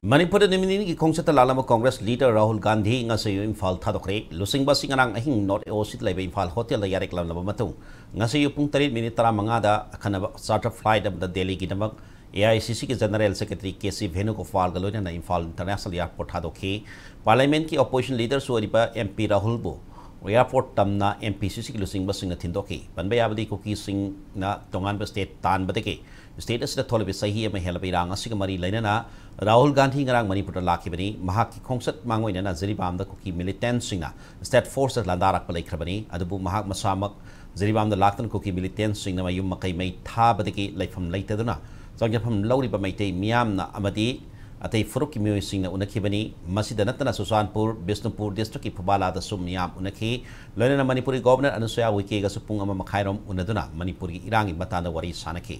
Manipur nimini ki kongsa talama Congress leader Rahul Gandhi ngasi imphal thadokre lusing basing anang ahing not osit lebe imphal hotel la yarek lam matung ngasi pung 3 minute tara mangada khana charter flight of the Delhi ki namak AICC के general secretary केसी वेणुगोपाल गलोना ना Imphal international airport हादोखे parliament की opposition leader सोरिबा MP Rahul बो airport तमना MPCC की लुसिंग busing थिंदोखे बनबे याबदी cookie सिंग ना तोंगान state तान बदके state असिदा थोलबे सही अमा हेलबे रांग असिग मरी लैनना राहुल गांधी ngरang मणिपुर लाखिबनी महाकी खोंगसत मांगोइना जरिबाम द कुकी मिलिटेंट सिंगना स्टेट फोर्स लांदारक पलैखरबनी अदबु महाक मसामक जरिबाम द लाक्तन कुकी मिलिटेंट सिंगना मयुम मकै मै थाबदके लैफम लैतदुना जंगफम लौरिबा मैतै मियामना अमदी अतै फुरुक की मियोइसिंगना उनखिबनी मसिदा नतना सुसानपुर बिष्णुपुर डिस्ट्रिक्ट की फुबाला द सुम मियाम उनखि लोनना मणिपुरी गवर्नर अनुसुया उइके ग सुपुंग अमा मखाइरोम उनदुना मणिपुरी इरांगी मताना वरी सानखि